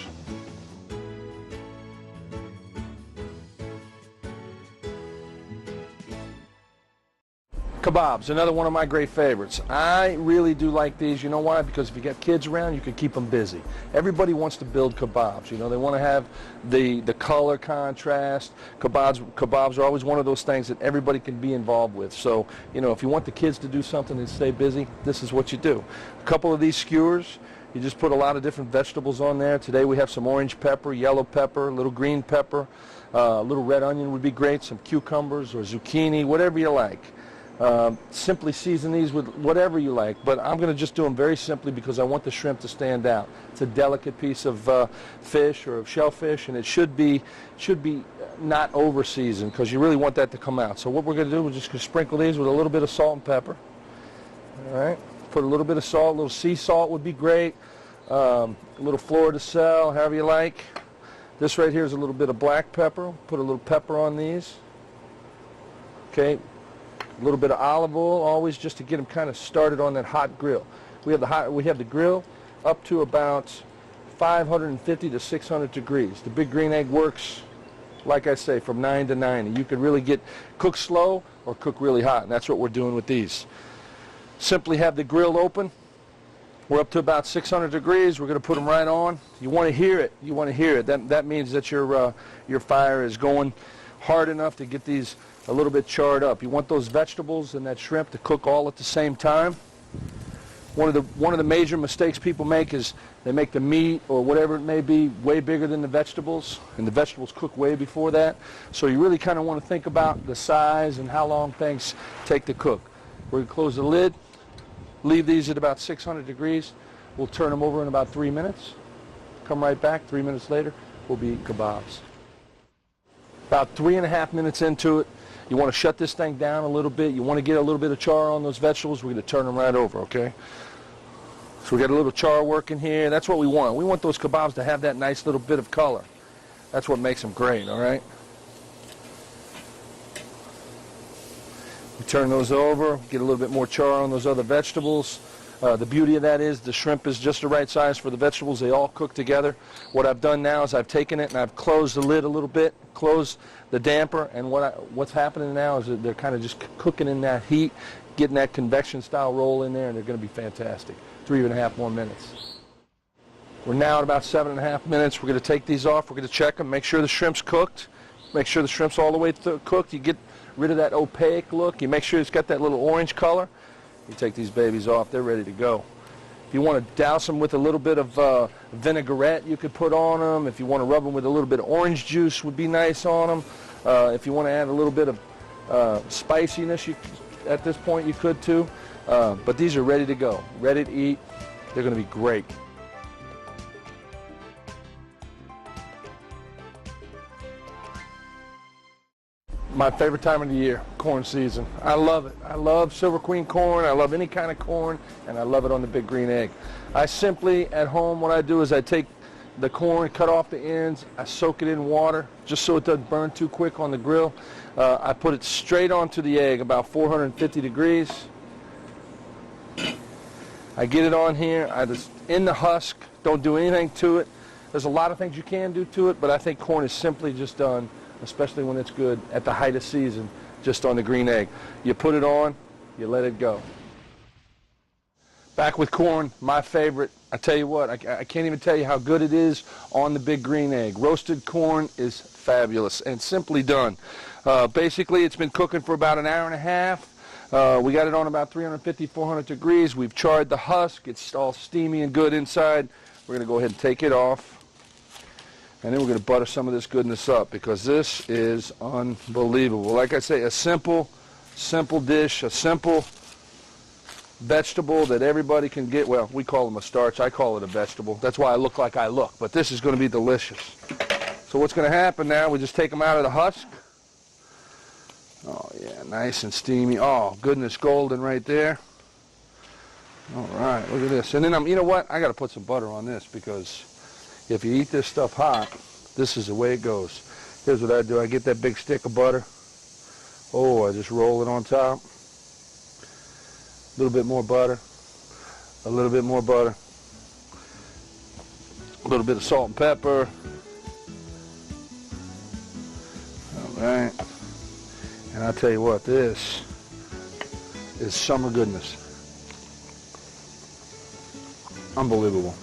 Kebabs, another one of my great favorites. I really do like these. You know why? Because if you got kids around, you can keep them busy. Everybody wants to build kebabs. You know, they want to have the color contrast. Kebabs are always one of those things that everybody can be involved with. So, you know, if you want the kids to do something and stay busy, this is what you do. A couple of these skewers. You just put a lot of different vegetables on there. Today we have some orange pepper, yellow pepper, a little green pepper, a little red onion would be great, some cucumbers or zucchini, whatever you like. Simply season these with whatever you like, but I'm going to just do them very simply because I want the shrimp to stand out. It's a delicate piece of fish or of shellfish, and it should be not over seasoned because you really want that to come out. So what we're going to do, we're just going to sprinkle these with a little bit of salt and pepper. All right. Put a little bit of salt, a little sea salt would be great, a little fleur de sel, however you like. This right here is a little bit of black pepper. Put a little pepper on these. Okay, a little bit of olive oil, always just to get them kind of started on that hot grill. We have the grill up to about 550 to 600 degrees. The big green egg works, like I say, from 9 to 90. You can really get cooked slow or cook really hot, and that's what we're doing with these. Simply have the grill open. We're up to about 600 degrees. We're going to put them right on. You want to hear it. You want to hear it. That means that your fire is going hard enough to get these a little bit charred up. You want those vegetables and that shrimp to cook all at the same time. One of the major mistakes people make is they make the meat or whatever it may be way bigger than the vegetables, and the vegetables cook way before that. So you really kind of want to think about the size and how long things take to cook. We're going to close the lid. Leave these at about 600 degrees. We'll turn them over in about 3 minutes. Come right back. 3 minutes later, we'll be eating kebabs. About 3.5 minutes into it, you want to shut this thing down a little bit. You want to get a little bit of char on those vegetables. We're going to turn them right over, okay? So we got a little char working here. That's what we want. We want those kebabs to have that nice little bit of color. That's what makes them great, all right? We turn those over, get a little bit more char on those other vegetables. The beauty of that is the shrimp is just the right size for the vegetables. They all cook together. What I've done now is I've taken it and I've closed the lid a little bit, closed the damper, and what's happening now is that they're kind of just cooking in that heat, getting that convection style roll in there, and they're going to be fantastic. 3.5 more minutes. We're now at about 7.5 minutes. We're going to take these off. We're going to check them, make sure the shrimp's cooked, make sure the shrimp's all the way cooked. You get rid of that opaque look. You make sure it's got that little orange color. You take these babies off. They're ready to go. If you want to douse them with a little bit of vinaigrette, you could put on them. If you want to rub them with a little bit of orange juice, would be nice on them. If you want to add a little bit of spiciness, at this point you could too. But these are ready to go, ready to eat. They're going to be great. My favorite time of the year, corn season. I love it. I love Silver Queen corn. I love any kind of corn, and I love it on the big green egg. I simply, at home, what I do is I take the corn, cut off the ends, I soak it in water just so it doesn't burn too quick on the grill. I put it straight onto the egg, about 450 degrees. I get it on here. I just in the husk, don't do anything to it. There's a lot of things you can do to it, but I think corn is simply just done, especially when it's good at the height of season, just on the green egg. You put it on, you let it go. Back with corn, my favorite. I tell you what, I can't even tell you how good it is on the big green egg. Roasted corn is fabulous and simply done. Basically, it's been cooking for about an hour and a half. We got it on about 350, 400 degrees. We've charred the husk. It's all steamy and good inside. We're going to go ahead and take it off. And then we're going to butter some of this goodness up because this is unbelievable. Like I say, a simple dish, a simple vegetable that everybody can get. Well, we call them a starch. I call it a vegetable. That's why I look like I look. But this is going to be delicious. So what's going to happen now, we just take them out of the husk. Oh, yeah, nice and steamy. Oh, goodness, golden right there. All right, look at this. And then, you know what? I got to put some butter on this because if you eat this stuff hot, this is the way it goes. Here's what I do. I get that big stick of butter. Oh, I just roll it on top. A little bit more butter, a little bit more butter, a little bit of salt and pepper. All right, and I'll tell you what, this is summer goodness. Unbelievable.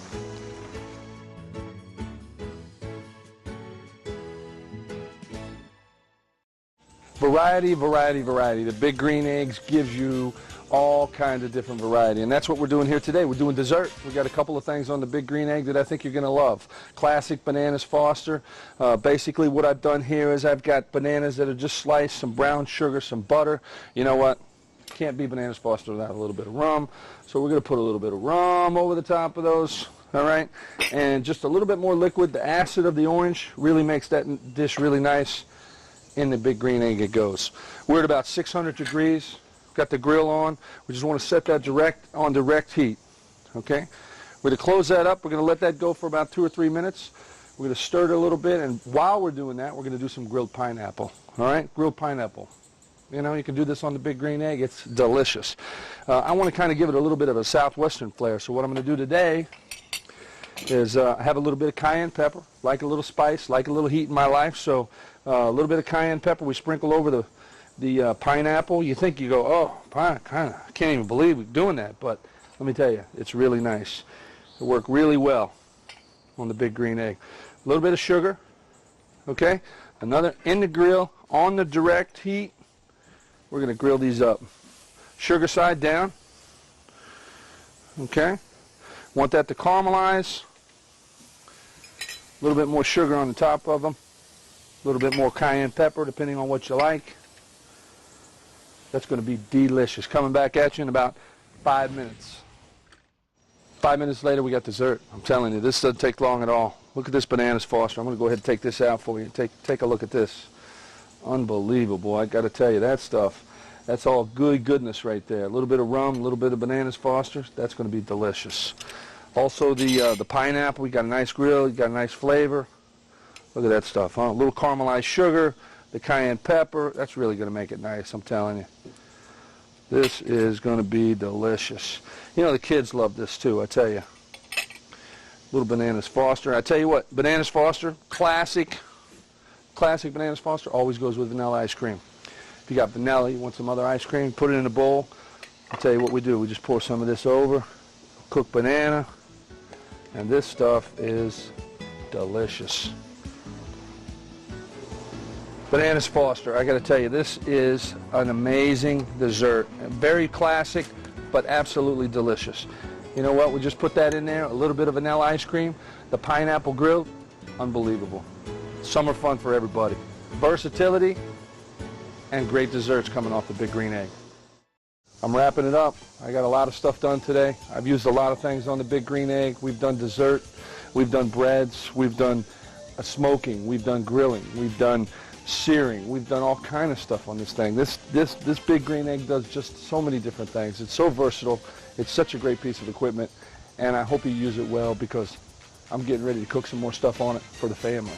Variety, variety, variety. The big green eggs gives you all kinds of different variety, and that's what we're doing here today. We're doing dessert. We got a couple of things on the big green egg that I think you're going to love. Classic bananas Foster. Basically what I've done here is I've got bananas that are just sliced, some brown sugar, some butter. You know what? Can't be bananas Foster without a little bit of rum, so we're going to put a little bit of rum over the top of those. All right, and just a little bit more liquid. The acid of the orange really makes that dish really nice. In the big green egg it goes. We're at about 600 degrees. Got the grill on. We just want to set that on direct heat. Okay? We're going to close that up. We're going to let that go for about 2 or 3 minutes. We're going to stir it a little bit, and while we're doing that, we're going to do some grilled pineapple. All right? Grilled pineapple. You know, you can do this on the big green egg. It's delicious. I want to kind of give it a little bit of a southwestern flair. So what I'm going to do today is have a little bit of cayenne pepper. Like a little spice, like a little heat in my life. So a little bit of cayenne pepper we sprinkle over the pineapple. You think, you go, oh, I can't even believe we're doing that, but let me tell you, it's really nice. It worked really well on the big green egg. A little bit of sugar, okay? Another in the grill, on the direct heat. We're going to grill these up. Sugar side down, okay? Want that to caramelize. A little bit more sugar on the top of them. A little bit more cayenne pepper, depending on what you like. That's going to be delicious. Coming back at you in about 5 minutes. 5 minutes later, we got dessert. I'm telling you, this doesn't take long at all. Look at this bananas Foster. I'm going to go ahead and take this out for you. Take a look at this. Unbelievable. I got to tell you, that stuff, that's all good goodness right there. A little bit of rum, a little bit of bananas Foster. That's going to be delicious. Also, the pineapple. We got a nice grill. You got a nice flavor. Look at that stuff, huh? A little caramelized sugar. The cayenne pepper, that's really going to make it nice, I'm telling you. This is going to be delicious. You know, the kids love this too, I tell you. Little bananas Foster. I tell you what, bananas Foster, classic bananas Foster, always goes with vanilla ice cream. If you got vanilla, you want some other ice cream, put it in a bowl. I'll tell you what we do. We just pour some of this over, cooked banana, and this stuff is delicious. Bananas Foster, I got to tell you, this is an amazing dessert. Very classic, but absolutely delicious. You know what? We just put that in there, a little bit of vanilla ice cream, the pineapple grilled, unbelievable. Summer fun for everybody. Versatility and great desserts coming off the big green egg. I'm wrapping it up. I got a lot of stuff done today. I've used a lot of things on the big green egg. We've done dessert, we've done breads, we've done smoking, we've done grilling, we've done searing. We've done all kind of stuff on this thing. This big green egg does just so many different things. It's so versatile. It's such a great piece of equipment, and I hope you use it well because I'm getting ready to cook some more stuff on it for the family.